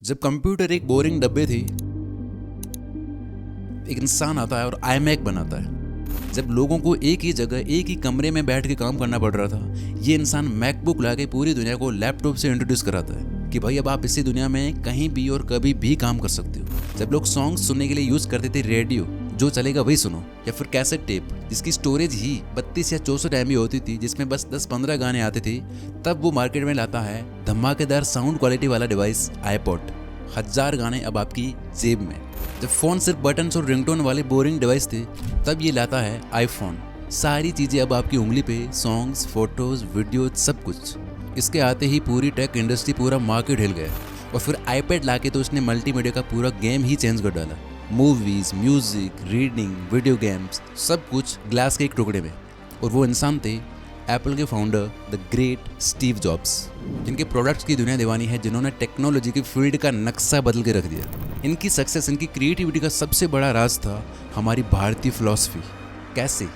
जब कंप्यूटर एक बोरिंग डब्बे थी, एक इंसान आता है और iMac बनाता है। जब लोगों को एक ही जगह एक ही कमरे में बैठ के काम करना पड़ रहा था, ये इंसान मैकबुक लाके पूरी दुनिया को लैपटॉप से इंट्रोड्यूस कराता है कि भाई अब आप इसी दुनिया में कहीं भी और कभी भी काम कर सकते हो। जब लोग सॉन्ग सुनने के लिए यूज करते थे रेडियो, जो चलेगा वही सुनो, या फिर कैसेट टेप जिसकी स्टोरेज ही 32 या 64 MB होती थी, जिसमें बस 10-15 गाने आते थे, तब वो मार्केट में लाता है धमाकेदार साउंड क्वालिटी वाला डिवाइस iPod। 1000 गाने अब आपकी जेब में। जब फोन सिर्फ बटन्स और रिंगटोन वाले बोरिंग डिवाइस थे, तब ये लाता है आईफोन। सारी चीजें अब आपकी उंगली पे, सॉन्ग्स, फोटोज, वीडियो, सब कुछ। इसके आते ही पूरी टेक इंडस्ट्री, पूरा मार्केट हिल गया। और फिर iPad लाके तो उसने मल्टीमीडिया का पूरा गेम ही चेंज कर डाला। Movies, music, reading, video games, सब कुछ ग्लास के एक टुकड़े में। और वो इंसान थे एप्पल के founder the great Steve jobs, जिनके प्रोडक्ट्स की दुनिया दीवानी है, जिन्होंने टेक्नोलॉजी की फील्ड का नक्शा बदल के रख दिया। इनकी सक्सेस, इनकी क्रिएटिविटी का सबसे बड़ा राज था हमारी भारतीय फिलॉसफी। कैसे?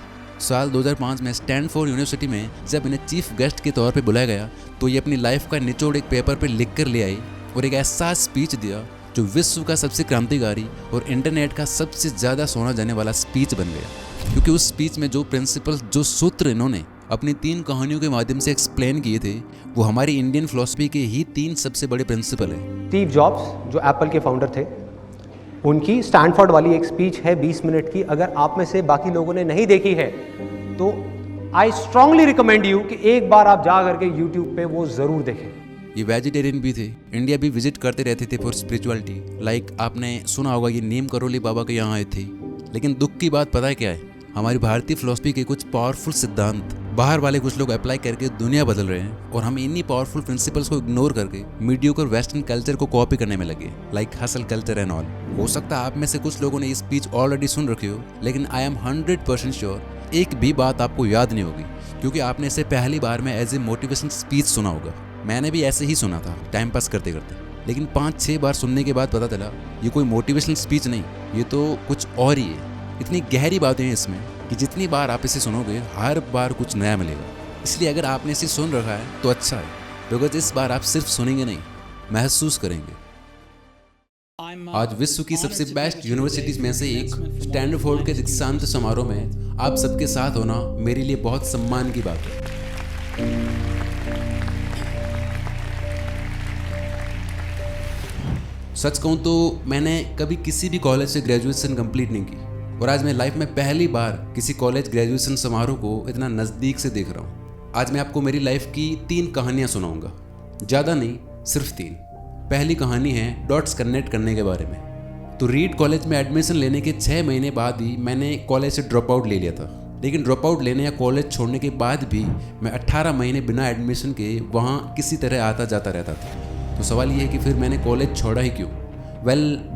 साल 2005 में स्टैनफोर्ड यूनिवर्सिटी में जब इन्हें चीफ गेस्ट के तौर पे बुलाया गया, तो ये अपनी लाइफ का निचोड़ एक पेपर पे लिख कर ले आए और एक ऐसा स्पीच दिया जो विश्व का सबसे क्रांतिकारी और इंटरनेट का सबसे ज़्यादा सुना जाने वाला स्पीच बन गया। क्योंकि उस स्पीच में जो प्रिंसिपल्स, जो सूत्र इन्होंने अपनी 3 कहानियों के माध्यम से एक्सप्लेन किए थे, वो हमारी इंडियन फिलॉसफी के ही 3 सबसे बड़े प्रिंसिपल हैं। स्टीव जॉब्स जो एप्पल के फाउंडर थे, उनकी स्टैनफोर्ड वाली एक स्पीच है 20 मिनट की। अगर आप में से बाकी लोगों ने नहीं देखी है तो आई स्ट्रांगली रिकमेंड यू कि एक बार आप जा करके यूट्यूब पे वो जरूर देखें। ये वेजिटेरियन भी थे, इंडिया भी विजिट करते रहते थे फॉर स्पिरिचुअलिटी। लाइक आपने सुना होगा ये नीम करोली बाबा के यहाँ आए थे। लेकिन दुख की बात पता है क्या है? हमारी भारतीय फिलॉसफी के कुछ पावरफुल सिद्धांत बाहर वाले कुछ लोग अप्लाई करके दुनिया बदल रहे हैं, और हम इन्हीं पावरफुल प्रिंसिपल्स को इग्नोर करके मीडियोकर वेस्टर्न कल्चर को कॉपी करने में लगे, like hustle culture and all. हो सकता है आप में से कुछ लोगों ने ये स्पीच ऑलरेडी सुन रखी हो, लेकिन आई एम 100% श्योर एक भी बात आपको याद नहीं होगी, क्योंकि आपने इसे पहली बार में एज ए मोटिवेशन स्पीच सुना होगा। मैंने भी ऐसे ही सुना था टाइम पास करते करते, लेकिन 5-6 बार सुनने के बाद पता चला ये कोई मोटिवेशनल स्पीच नहीं, ये तो कुछ और ही है। इतनी गहरी बातें हैं इसमें कि जितनी बार आप इसे सुनोगे, हर बार कुछ नया मिलेगा। इसलिए अगर आपने इसे सुन रखा है तो अच्छा है, बिकॉज इस बार आप सिर्फ सुनेंगे नहीं, महसूस करेंगे। आज विश्व की सबसे बेस्ट यूनिवर्सिटीज में से एक स्टैनफोर्ड के दीक्षांत समारोह में आप सबके साथ होना मेरे लिए बहुत सम्मान की बात है। सच कहूं तो मैंने कभी किसी भी कॉलेज से ग्रेजुएशन कंप्लीट नहीं की, और आज मैं लाइफ में पहली बार किसी कॉलेज ग्रेजुएशन समारोह को इतना नज़दीक से देख रहा हूँ। आज मैं आपको मेरी लाइफ की 3 कहानियाँ सुनाऊंगा, ज़्यादा नहीं, सिर्फ 3। पहली कहानी है डॉट्स कनेक्ट करने के बारे में। तो रीड कॉलेज में एडमिशन लेने के 6 महीने बाद ही मैंने कॉलेज से ड्रॉप आउट ले लिया था। लेकिन ड्रॉप आउट लेने या कॉलेज छोड़ने के बाद भी मैं 18 महीने बिना एडमिशन के वहाँ किसी तरह आता जाता रहता था। तो सवाल ये है कि फिर मैंने कॉलेज छोड़ा ही क्यों?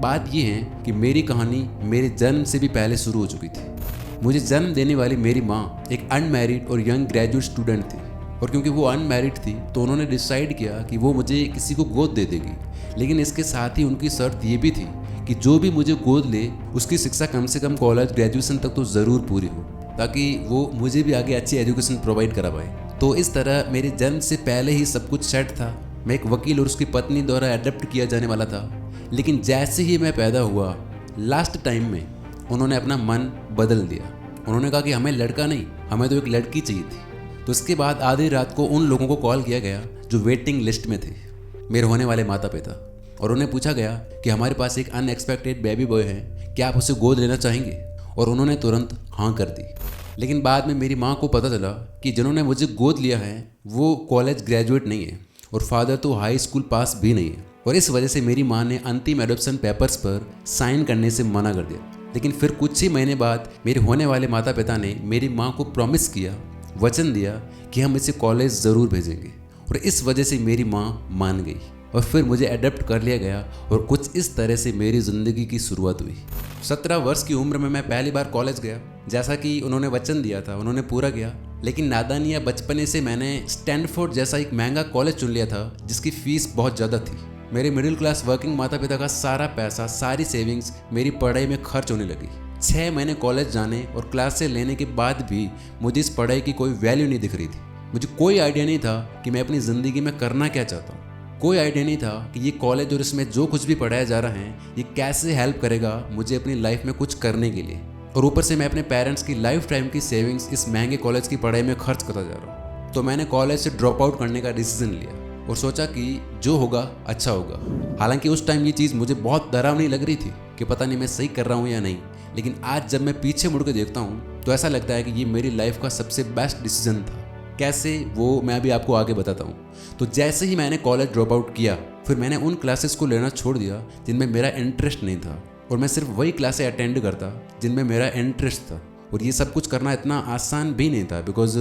बात ये है कि मेरी कहानी मेरे जन्म से भी पहले शुरू हो चुकी थी। मुझे जन्म देने वाली मेरी माँ एक अनमैरिड और यंग ग्रेजुएट स्टूडेंट थी, और क्योंकि वो अनमैरिड थी तो उन्होंने डिसाइड किया कि वो मुझे किसी को गोद दे देगी। लेकिन इसके साथ ही उनकी शर्त ये भी थी कि जो भी मुझे गोद ले, उसकी शिक्षा कम से कम कॉलेज ग्रेजुएशन तक तो ज़रूर पूरी हो, ताकि वो मुझे भी आगे अच्छी एजुकेशन प्रोवाइड करा पाए। तो इस तरह मेरे जन्म से पहले ही सब कुछ सेट था। मैं एक वकील और उसकी पत्नी द्वारा एडप्ट किया जाने वाला था। लेकिन जैसे ही मैं पैदा हुआ, लास्ट टाइम में उन्होंने अपना मन बदल दिया। उन्होंने कहा कि हमें लड़का नहीं, हमें तो एक लड़की चाहिए थी। तो उसके बाद आधी रात को उन लोगों को कॉल किया गया जो वेटिंग लिस्ट में थे, मेरे होने वाले माता पिता, और उन्हें पूछा गया कि हमारे पास एक अनएक्सपेक्टेड बेबी बॉय है, क्या आप उसे गोद लेना चाहेंगे? और उन्होंने तुरंत हाँ कर दी। लेकिन बाद में मेरी माँ को पता चला कि जिन्होंने मुझे गोद लिया है वो कॉलेज ग्रेजुएट नहीं है, और फादर तो हाई स्कूल पास भी नहीं है। और इस वजह से मेरी माँ ने अंतिम एडॉप्शन पेपर्स पर साइन करने से मना कर दिया। लेकिन फिर कुछ ही महीने बाद मेरे होने वाले माता पिता ने मेरी माँ को प्रॉमिस किया, वचन दिया कि हम इसे कॉलेज ज़रूर भेजेंगे, और इस वजह से मेरी माँ मान गई और फिर मुझे एडप्ट कर लिया गया। और कुछ इस तरह से मेरी ज़िंदगी की शुरुआत हुई। 17 वर्ष की उम्र में मैं पहली बार कॉलेज गया। जैसा कि उन्होंने वचन दिया था, उन्होंने पूरा किया। लेकिन नादानी या बचपने से मैंने स्टैनफोर्ड जैसा एक महंगा कॉलेज चुन लिया था, जिसकी फ़ीस बहुत ज़्यादा थी। मेरे मिडिल क्लास वर्किंग माता पिता का सारा पैसा, सारी सेविंग्स मेरी पढ़ाई में खर्च होने लगी। 6 महीने कॉलेज जाने और क्लासें लेने के बाद भी मुझे इस पढ़ाई की कोई वैल्यू नहीं दिख रही थी। मुझे कोई आइडिया नहीं था कि मैं अपनी ज़िंदगी में करना क्या चाहता हूँ। कोई आइडिया नहीं था कि ये कॉलेज और इसमें जो कुछ भी पढ़ाया जा रहा है ये कैसे हेल्प करेगा मुझे अपनी लाइफ में कुछ करने के लिए। और ऊपर से मैं अपने पेरेंट्स की लाइफ टाइम की सेविंग्स इस महंगे कॉलेज की पढ़ाई में खर्च करता जा रहा हूँ। तो मैंने कॉलेज से ड्रॉप आउट करने का डिसीजन लिया और सोचा कि जो होगा अच्छा होगा। हालांकि उस टाइम ये चीज़ मुझे बहुत डरावनी लग रही थी कि पता नहीं मैं सही कर रहा हूँ या नहीं, लेकिन आज जब मैं पीछे मुड़ के देखता हूँ तो ऐसा लगता है कि ये मेरी लाइफ का सबसे बेस्ट डिसीजन था। कैसे, वो मैं अभी आपको आगे बताता हूँ। तो जैसे ही मैंने कॉलेज ड्रॉप आउट किया, फिर मैंने उन क्लासेस को लेना छोड़ दिया जिनमें मेरा इंटरेस्ट नहीं था, और मैं सिर्फ वही क्लासें अटेंड करता जिनमें मेरा इंटरेस्ट था। और ये सब कुछ करना इतना आसान भी नहीं था, बिकॉज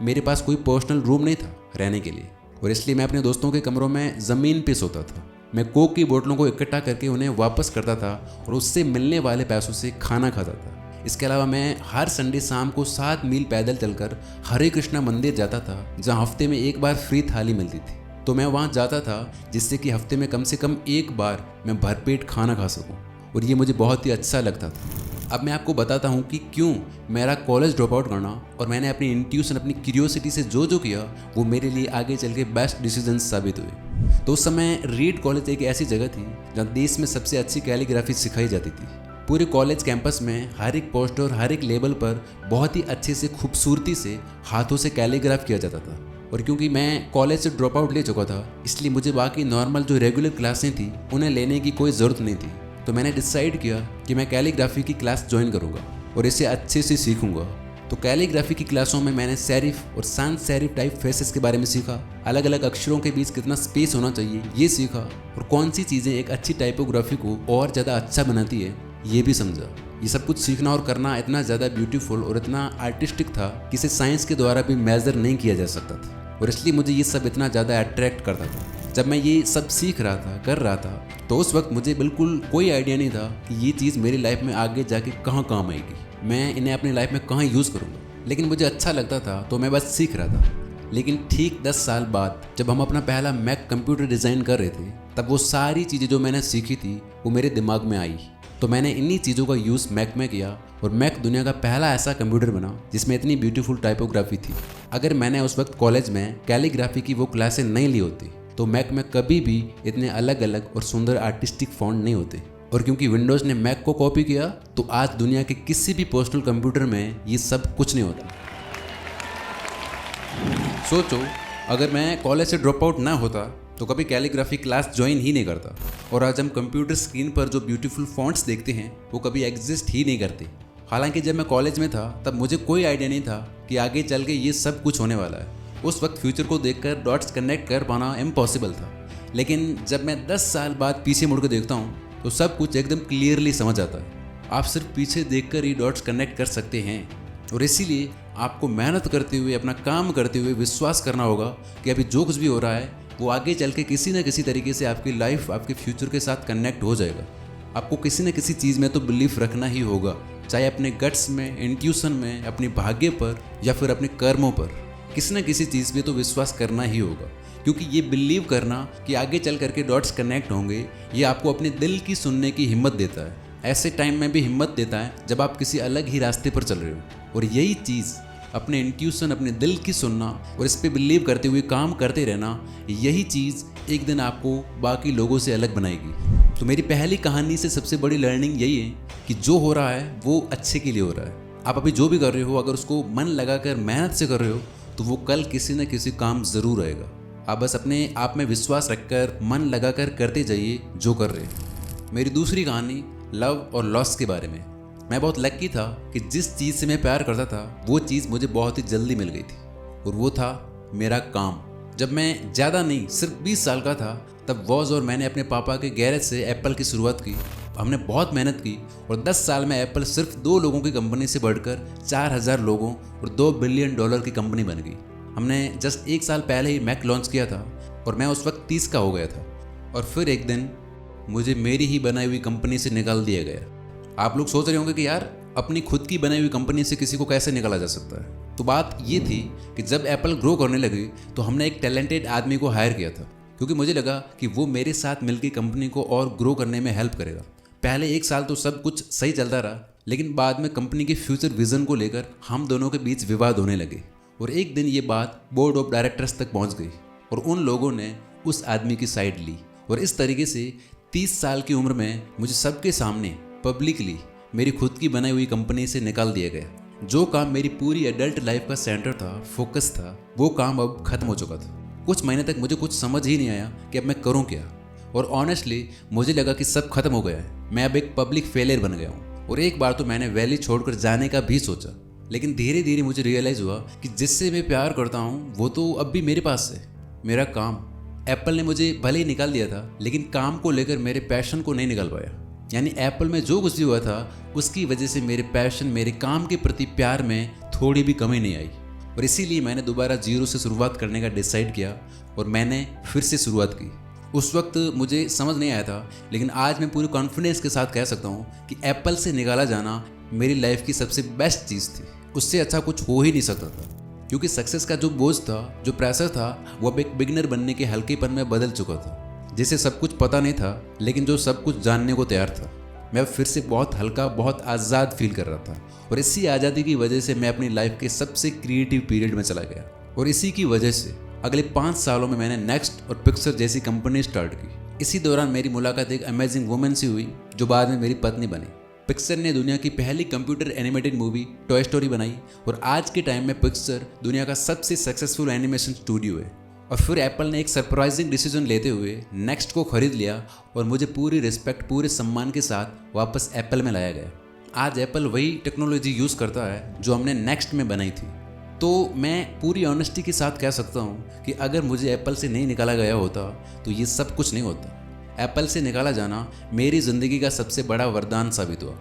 मेरे पास कोई पर्सनल रूम नहीं था रहने के लिए, और इसलिए मैं अपने दोस्तों के कमरों में ज़मीन पे सोता था। मैं कोक की बोतलों को इकट्ठा करके उन्हें वापस करता था और उससे मिलने वाले पैसों से खाना खाता था। इसके अलावा मैं हर संडे शाम को 7 मील पैदल चलकर हरे कृष्णा मंदिर जाता था, जहाँ हफ्ते में एक बार फ्री थाली मिलती थी। तो मैं वहाँ जाता था जिससे कि हफ्ते में कम से कम एक बार मैं भरपेट खाना खा सकूँ, और ये मुझे बहुत ही अच्छा लगता था। अब मैं आपको बताता हूँ कि क्यों मेरा कॉलेज ड्रॉप आउट करना और मैंने अपनी इंट्यूशन, अपनी क्यूरियोसिटी से जो किया वो मेरे लिए आगे चल के बेस्ट डिसीजन साबित हुए। तो उस समय रीड कॉलेज एक ऐसी जगह थी जहाँ देश में सबसे अच्छी कैलीग्राफी सिखाई जाती थी। पूरे कॉलेज कैंपस में हर एक पोस्टर, हर एक लेबल पर बहुत ही अच्छे से, खूबसूरती से हाथों से कैलीग्राफ किया जाता था। और क्योंकि मैं कॉलेज से ड्रॉप आउट ले चुका था, इसलिए मुझे बाकी नॉर्मल जो रेगुलर क्लासें थी उन्हें लेने की कोई ज़रूरत नहीं थी। तो मैंने डिसाइड किया कि मैं कैलीग्राफी की क्लास ज्वाइन करूंगा और इसे अच्छे से सीखूंगा। तो कैलीग्राफी की क्लासों में मैंने सेरिफ और sans सेरिफ टाइप फेसेस के बारे में सीखा, अलग अलग अक्षरों के बीच कितना स्पेस होना चाहिए ये सीखा, और कौन सी चीज़ें एक अच्छी टाइपोग्राफी को और ज़्यादा अच्छा बनाती है ये भी समझा। ये सब कुछ सीखना और करना इतना ज़्यादा ब्यूटीफुल और इतना आर्टिस्टिक था कि इसे साइंस के द्वारा भी मेजर नहीं किया जा सकता था, और इसलिए मुझे ये सब इतना ज़्यादा अट्रैक्ट करता था। जब मैं ये सब सीख रहा था, कर रहा था, तो उस वक्त मुझे बिल्कुल कोई आइडिया नहीं था कि ये चीज़ मेरी लाइफ में आगे जाके कहाँ काम आएगी, मैं इन्हें अपनी लाइफ में कहाँ यूज़ करूँगा। लेकिन मुझे अच्छा लगता था तो मैं बस सीख रहा था। लेकिन ठीक 10 साल बाद जब हम अपना पहला मैक कंप्यूटर डिज़ाइन कर रहे थे, तब वो सारी चीज़ें जो मैंने सीखी थी वो मेरे दिमाग में आई। तो मैंने इन्हीं चीज़ों का यूज़ मैक में किया, और मैक दुनिया का पहला ऐसा कंप्यूटर बना जिसमें इतनी ब्यूटीफुल टाइपोग्राफी थी। अगर मैंने उस वक्त कॉलेज में कैलीग्राफी की वो क्लासें नहीं ली होती तो मैक में कभी भी इतने अलग अलग और सुंदर आर्टिस्टिक फॉन्ट नहीं होते। और क्योंकि विंडोज़ ने मैक को कॉपी किया, तो आज दुनिया के किसी भी पर्सनल कंप्यूटर में ये सब कुछ नहीं होता। सोचो, अगर मैं कॉलेज से ड्रॉप आउट ना होता तो कभी कैलीग्राफी क्लास ज्वाइन ही नहीं करता, और आज हम कंप्यूटर स्क्रीन पर जो ब्यूटीफुल फॉन्ट्स देखते हैं वो कभी एग्जिस्ट ही नहीं करते। हालांकि जब मैं कॉलेज में था तब मुझे कोई आइडिया नहीं था कि आगे चल के ये सब कुछ होने वाला है। उस वक्त फ्यूचर को देखकर डॉट्स कनेक्ट कर पाना इम्पॉसिबल था। लेकिन जब मैं 10 साल बाद पीछे मुड़ कर देखता हूँ तो सब कुछ एकदम क्लियरली समझ आता है। आप सिर्फ पीछे देखकर ही डॉट्स कनेक्ट कर सकते हैं, और इसीलिए आपको मेहनत करते हुए, अपना काम करते हुए विश्वास करना होगा कि अभी जो कुछ भी हो रहा है वो आगे चल के किसी न किसी तरीके से आपकी लाइफ, आपके फ्यूचर के साथ कनेक्ट हो जाएगा। आपको किसी न किसी चीज़ में तो बिलीफ रखना ही होगा, चाहे अपने गट्स में, इंट्यूशन में, अपने भाग्य पर या फिर अपने कर्मों पर। किसी न किसी चीज़ पे तो विश्वास करना ही होगा, क्योंकि ये बिलीव करना कि आगे चल करके डॉट्स कनेक्ट होंगे, ये आपको अपने दिल की सुनने की हिम्मत देता है। ऐसे टाइम में भी हिम्मत देता है जब आप किसी अलग ही रास्ते पर चल रहे हो। और यही चीज़, अपने इंट्यूशन, अपने दिल की सुनना और इस पर बिलीव करते हुए काम करते रहना, यही चीज़ एक दिन आपको बाकी लोगों से अलग बनाएगी। तो मेरी पहली कहानी से सबसे बड़ी लर्निंग यही है कि जो हो रहा है वो अच्छे के लिए हो रहा है। आप अभी जो भी कर रहे हो, अगर उसको मन लगाकर मेहनत से कर रहे हो तो वो कल किसी न किसी काम ज़रूर आएगा। आप बस अपने आप में विश्वास रखकर, मन लगाकर करते जाइए जो कर रहे हैं। मेरी दूसरी कहानी लव और लॉस के बारे में। मैं बहुत लकी था कि जिस चीज़ से मैं प्यार करता था वो चीज़ मुझे बहुत ही जल्दी मिल गई थी, और वो था मेरा काम। जब मैं ज़्यादा नहीं, सिर्फ 20 साल का था, तब वॉज और मैंने अपने पापा के गैरेज से एप्पल की शुरुआत की। हमने बहुत मेहनत की और 10 साल में एप्पल सिर्फ 2 लोगों की कंपनी से बढ़कर 4000 लोगों और $2 बिलियन की कंपनी बन गई। हमने जस्ट 1 साल पहले ही मैक लॉन्च किया था और मैं उस वक्त 30 का हो गया था, और फिर एक दिन मुझे मेरी ही बनाई हुई कंपनी से निकाल दिया गया। आप लोग सोच रहे होंगे कि यार, अपनी खुद की बनाई हुई कंपनी से किसी को कैसे निकाला जा सकता है। तो बात ये थी कि जब एप्पल ग्रो करने लगी तो हमने एक टैलेंटेड आदमी को हायर किया था, क्योंकि मुझे लगा कि वो मेरे साथ मिलकर कंपनी को और ग्रो करने में हेल्प करेगा। पहले 1 साल तो सब कुछ सही चलता रहा, लेकिन बाद में कंपनी के फ्यूचर विजन को लेकर हम दोनों के बीच विवाद होने लगे, और एक दिन ये बात बोर्ड ऑफ डायरेक्टर्स तक पहुंच गई, और उन लोगों ने उस आदमी की साइड ली और इस तरीके से 30 साल की उम्र में मुझे सबके सामने पब्लिकली मेरी खुद की बनाई हुई कंपनी से निकाल दिया गया। जो काम मेरी पूरी एडल्ट लाइफ का सेंटर था, फोकस था, वो काम अब खत्म हो चुका था। कुछ महीने तक मुझे कुछ समझ ही नहीं आया कि अब मैं करूँ क्या, और ऑनेस्टली मुझे लगा कि सब खत्म हो गया है, मैं अब एक पब्लिक फेलियर बन गया हूँ। और एक बार तो मैंने वैली छोड़कर जाने का भी सोचा, लेकिन धीरे धीरे मुझे रियलाइज़ हुआ कि जिससे मैं प्यार करता हूँ वो तो अब भी मेरे पास है, मेरा काम। एप्पल ने मुझे भले ही निकाल दिया था, लेकिन काम को लेकर मेरे पैशन को नहीं निकाल पाया। यानी एप्पल में जो कुछ भी हुआ था उसकी वजह से मेरे पैशन, मेरे काम के प्रति प्यार में थोड़ी भी कमी नहीं आई। और इसीलिए मैंने दोबारा जीरो से शुरुआत करने का डिसाइड किया और मैंने फिर से शुरुआत की। उस वक्त मुझे समझ नहीं आया था, लेकिन आज मैं पूरे कॉन्फिडेंस के साथ कह सकता हूँ कि एप्पल से निकाला जाना मेरी लाइफ की सबसे बेस्ट चीज़ थी। उससे अच्छा कुछ हो ही नहीं सकता था, क्योंकि सक्सेस का जो बोझ था, जो प्रेशर था, वो अब एक बिगिनर बनने के हल्केपन में बदल चुका था, जिसे सब कुछ पता नहीं था लेकिन जो सब कुछ जानने को तैयार था। मैं फिर से बहुत हल्का, बहुत आज़ाद फील कर रहा था, और इसी आज़ादी की वजह से मैं अपनी लाइफ के सबसे क्रिएटिव पीरियड में चला गया। और इसी की वजह से अगले 5 सालों में मैंने नेक्स्ट और पिक्सर जैसी कंपनी स्टार्ट की। इसी दौरान मेरी मुलाकात एक अमेजिंग वुमन से हुई जो बाद में मेरी पत्नी बनी। पिक्सर ने दुनिया की पहली computer animated movie toy story बनाई, और आज के टाइम में पिक्सर दुनिया का सबसे सक्सेसफुल एनिमेशन स्टूडियो है। और फिर एप्पल ने एक सरप्राइजिंग डिसीजन लेते हुए नेक्स्ट को खरीद लिया और मुझे पूरी रिस्पेक्ट, पूरे सम्मान के साथ वापस एप्पल में लाया गया। आज एप्पल वही टेक्नोलॉजी यूज़ करता है जो हमने नेक्स्ट में बनाई थी। तो मैं पूरी ऑनेस्टी के साथ कह सकता हूँ कि अगर मुझे एप्पल से नहीं निकाला गया होता तो ये सब कुछ नहीं होता। एप्पल से निकाला जाना मेरी ज़िंदगी का सबसे बड़ा वरदान साबित हुआ।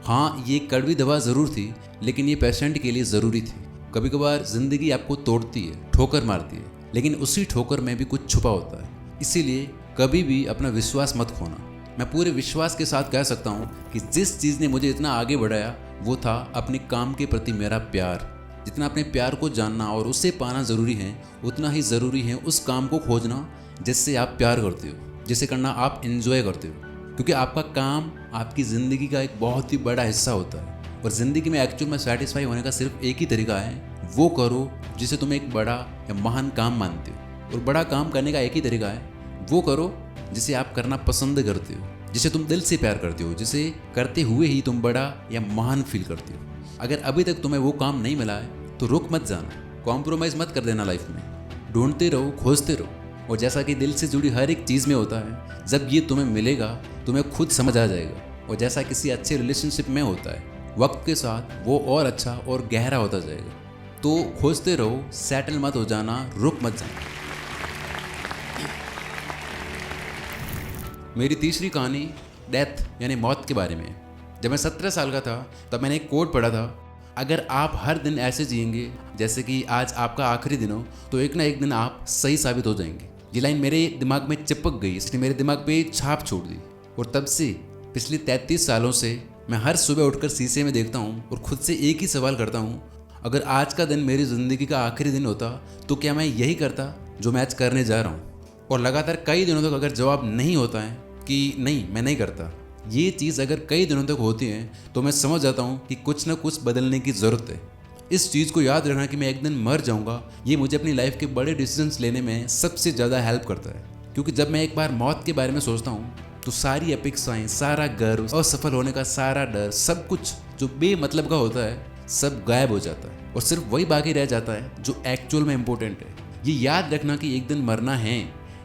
हाँ, ये कड़वी दवा ज़रूर थी, लेकिन ये पेशेंट के लिए ज़रूरी थी। कभी कभार ज़िंदगी आपको तोड़ती है, ठोकर मारती है, लेकिन उसी ठोकर में भी कुछ छुपा होता है। इसीलिए कभी भी अपना विश्वास मत खोना। मैं पूरे विश्वास के साथ कह सकता हूँ कि जिस चीज़ ने मुझे इतना आगे बढ़ाया वो था अपने काम के प्रति मेरा प्यार। जितना अपने प्यार को जानना और उसे पाना ज़रूरी है, उतना ही ज़रूरी है उस काम को खोजना जिससे आप प्यार करते हो, जिसे करना आप एंजॉय करते हो। क्योंकि आपका काम आपकी ज़िंदगी का एक बहुत ही बड़ा हिस्सा होता है, और ज़िंदगी में एक्चुअल में सेटिस्फाई होने का सिर्फ एक ही तरीका है, वो करो जिसे तुम एक बड़ा या महान काम मानते हो। और बड़ा काम करने का एक ही तरीका है, वो करो जिसे आप करना पसंद करते हो, जिसे तुम दिल से प्यार करते हो, जिसे करते हुए ही तुम बड़ा या महान फील करते हो। अगर अभी तक तुम्हें वो काम नहीं मिला है तो रुक मत जाना, कॉम्प्रोमाइज़ मत कर देना लाइफ में। ढूंढते रहो, खोजते रहो, और जैसा कि दिल से जुड़ी हर एक चीज़ में होता है, जब ये तुम्हें मिलेगा तुम्हें खुद समझ आ जाएगा। और जैसा किसी अच्छे रिलेशनशिप में होता है, वक्त के साथ वो और अच्छा और गहरा होता जाएगा। तो खोजते रहो, सेटल मत हो जाना, रुक मत जाना। मेरी तीसरी कहानी डेथ यानी मौत के बारे में है। जब मैं 17 साल का था तब मैंने एक कोट पढ़ा था, अगर आप हर दिन ऐसे जिएंगे जैसे कि आज आपका आखिरी दिन हो, तो एक ना एक दिन आप सही साबित हो जाएंगे। ये लाइन मेरे दिमाग में चिपक गई, इसने मेरे दिमाग पे छाप छोड़ दी। और तब से पिछले 33 सालों से मैं हर सुबह उठकर शीशे में देखता हूँ और खुद से एक ही सवाल करता हूँ, अगर आज का दिन मेरी ज़िंदगी का आखिरी दिन होता तो क्या मैं यही करता जो मैं आज करने जा रहा हूँ। और लगातार कई दिनों तक अगर जवाब नहीं होता है कि नहीं मैं नहीं करता, ये चीज़ अगर कई दिनों तक होती है तो मैं समझ जाता हूँ कि कुछ ना कुछ बदलने की ज़रूरत है। इस चीज़ को याद रखना कि मैं एक दिन मर जाऊँगा, ये मुझे अपनी लाइफ के बड़े डिसीजंस लेने में सबसे ज़्यादा हेल्प करता है। क्योंकि जब मैं एक बार मौत के बारे में सोचता हूँ तो सारी अपेक्षाएं, सारा गर्व, असफल होने का सारा डर, सब कुछ जो बेमतलब का होता है सब गायब हो जाता है, और सिर्फ वही बाकी रह जाता है जो एक्चुअल में इम्पोर्टेंट है। ये याद रखना कि एक दिन मरना है,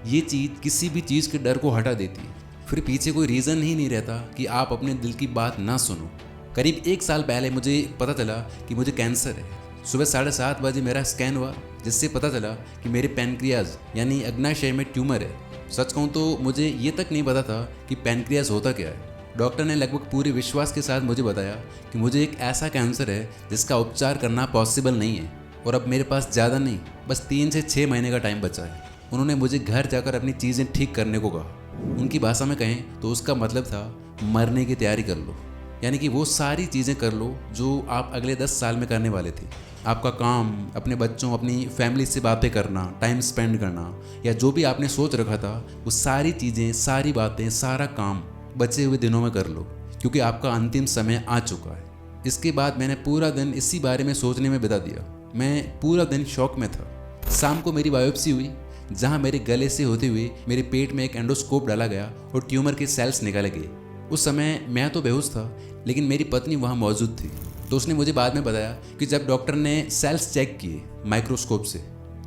ये चीज़ किसी भी चीज़ के डर को हटा देती है। फिर पीछे कोई रीज़न ही नहीं रहता कि आप अपने दिल की बात ना सुनो। करीब 1 साल पहले मुझे पता चला कि मुझे कैंसर है। सुबह 7:30 बजे मेरा स्कैन हुआ, जिससे पता चला कि मेरे पैनक्रियाज यानी अग्नाशय में ट्यूमर है। सच कहूँ तो मुझे ये तक नहीं पता था कि पैनक्रियाज होता क्या है। डॉक्टर ने लगभग पूरे विश्वास के साथ मुझे बताया कि मुझे एक ऐसा कैंसर है जिसका उपचार करना पॉसिबल नहीं है, और अब मेरे पास ज़्यादा नहीं, बस 3 से 6 महीने का टाइम बचा है। उन्होंने मुझे घर जाकर अपनी चीज़ें ठीक करने को कहा। उनकी भाषा में कहें तो उसका मतलब था मरने की तैयारी कर लो, यानी कि वो सारी चीज़ें कर लो जो आप अगले 10 साल में करने वाले थे। आपका काम, अपने बच्चों, अपनी फैमिली से बातें करना, टाइम स्पेंड करना, या जो भी आपने सोच रखा था वो सारी चीज़ें, सारी बातें, सारा काम बचे हुए दिनों में कर लो, क्योंकि आपका अंतिम समय आ चुका है। इसके बाद मैंने पूरा दिन इसी बारे में सोचने में बिता दिया। मैं पूरा दिन शॉक में था। शाम को मेरी बायोप्सी हुई। जहां मेरे गले से होते हुए मेरे पेट में एक एंडोस्कोप डाला गया और ट्यूमर के सेल्स निकाले गए। उस समय मैं तो बेहोश था, लेकिन मेरी पत्नी वहाँ मौजूद थी। तो उसने मुझे बाद में बताया कि जब डॉक्टर ने सेल्स चेक किए माइक्रोस्कोप से,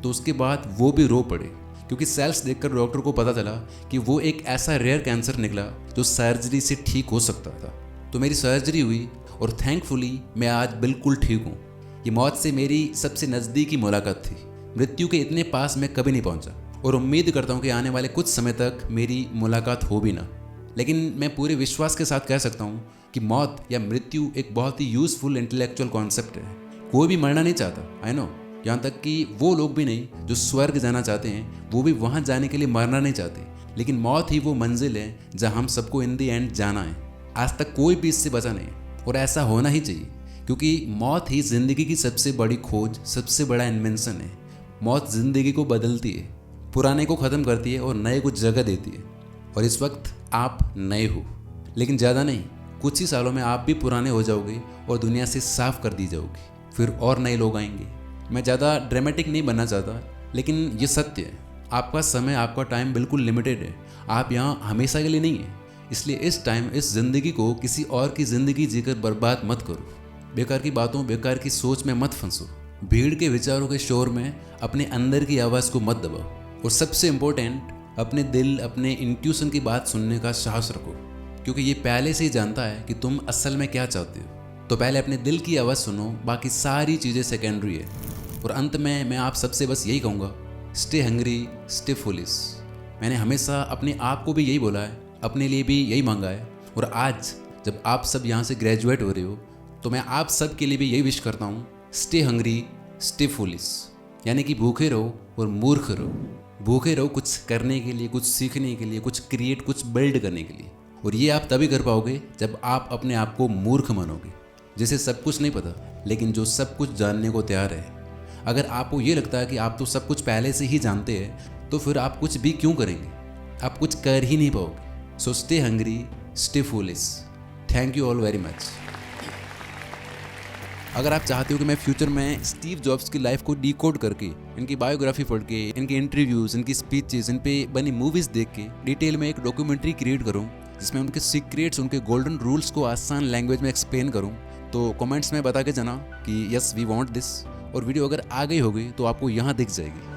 तो उसके बाद वो भी रो पड़े, क्योंकि सेल्स देखकर डॉक्टर को पता चला कि वो एक ऐसा रेयर कैंसर निकला जो सर्जरी से ठीक हो सकता था। तो मेरी सर्जरी हुई और थैंकफुली मैं आज बिल्कुल ठीक हूँ। ये मौत से मेरी सबसे नज़दीकी मुलाकात थी। मृत्यु के इतने पास मैं कभी नहीं पहुँचा और उम्मीद करता हूँ कि आने वाले कुछ समय तक मेरी मुलाकात हो भी ना। लेकिन मैं पूरे विश्वास के साथ कह सकता हूँ कि मौत या मृत्यु एक बहुत ही यूज़फुल इंटेलेक्चुअल कॉन्सेप्ट है। कोई भी मरना नहीं चाहता, आई नो, यहाँ तक कि वो लोग भी नहीं जो स्वर्ग जाना चाहते हैं, वो भी वहाँ जाने के लिए मरना नहीं चाहते। लेकिन मौत ही वो मंजिल है जहाँ हम सबको इन दी एंड जाना है। आज तक कोई भी इससे बचा नहीं और ऐसा होना ही चाहिए, क्योंकि मौत ही ज़िंदगी की सबसे बड़ी खोज, सबसे बड़ा इन्वेंशन है। मौत ज़िंदगी को बदलती है, पुराने को ख़त्म करती है और नए को जगह देती है। और इस वक्त आप नए हो, लेकिन ज़्यादा नहीं, कुछ ही सालों में आप भी पुराने हो जाओगे और दुनिया से साफ कर दी जाओगी। फिर और नए लोग आएंगे। मैं ज़्यादा ड्रामेटिक नहीं बनना चाहता, लेकिन ये सत्य है। आपका समय, आपका टाइम बिल्कुल लिमिटेड है। आप यहाँ हमेशा के लिए नहीं है। इसलिए इस टाइम, इस ज़िंदगी को किसी और की ज़िंदगी जीकर बर्बाद मत करो। बेकार की बातों, बेकार की सोच में मत फंसो। भीड़ के विचारों के शोर में अपने अंदर की आवाज़ को मत दबाओ। और सबसे इम्पोर्टेंट, अपने दिल, अपने इंट्यूशन की बात सुनने का साहस रखो, क्योंकि ये पहले से ही जानता है कि तुम असल में क्या चाहते हो। तो पहले अपने दिल की आवाज़ सुनो, बाकी सारी चीज़ें सेकेंडरी है। और अंत में मैं आप सबसे बस यही कहूँगा, स्टे हंग्री, स्टे फुलिश। मैंने हमेशा अपने आप को भी यही बोला है, अपने लिए भी यही मांगा है। और आज जब आप सब यहाँ से ग्रेजुएट हो रहे हो, तो मैं आप सब के लिए भी यही विश करता हूँ, स्टे हंग्री, स्टे फुलिश। यानी कि भूखे रहो और मूर्ख रहो। भूखे रहो कुछ करने के लिए, कुछ सीखने के लिए, कुछ क्रिएट, कुछ बिल्ड करने के लिए। और ये आप तभी कर पाओगे जब आप अपने आप को मूर्ख मानोगे, जिसे सब कुछ नहीं पता लेकिन जो सब कुछ जानने को तैयार है। अगर आपको ये लगता है कि आप तो सब कुछ पहले से ही जानते हैं, तो फिर आप कुछ भी क्यों करेंगे? आप कुछ कर ही नहीं पाओगे। So stay hungry, stay foolish. Thank you all very much. अगर आप चाहते हो कि मैं फ्यूचर में स्टीव जॉब्स की लाइफ को डीकोड करके, इनकी बायोग्राफी पढ़ के, इनके इंटरव्यूज़, इनकी स्पीचेस, इन पे बनी मूवीज़ देख के डिटेल में एक डॉक्यूमेंट्री क्रिएट करूं, जिसमें उनके सीक्रेट्स, उनके गोल्डन रूल्स को आसान लैंग्वेज में एक्सप्लेन करूं, तो कमेंट्स में बता के जाना कि यस वी वांट दिस। और वीडियो अगर आ गई होगी तो आपको यहाँ दिख जाएगी।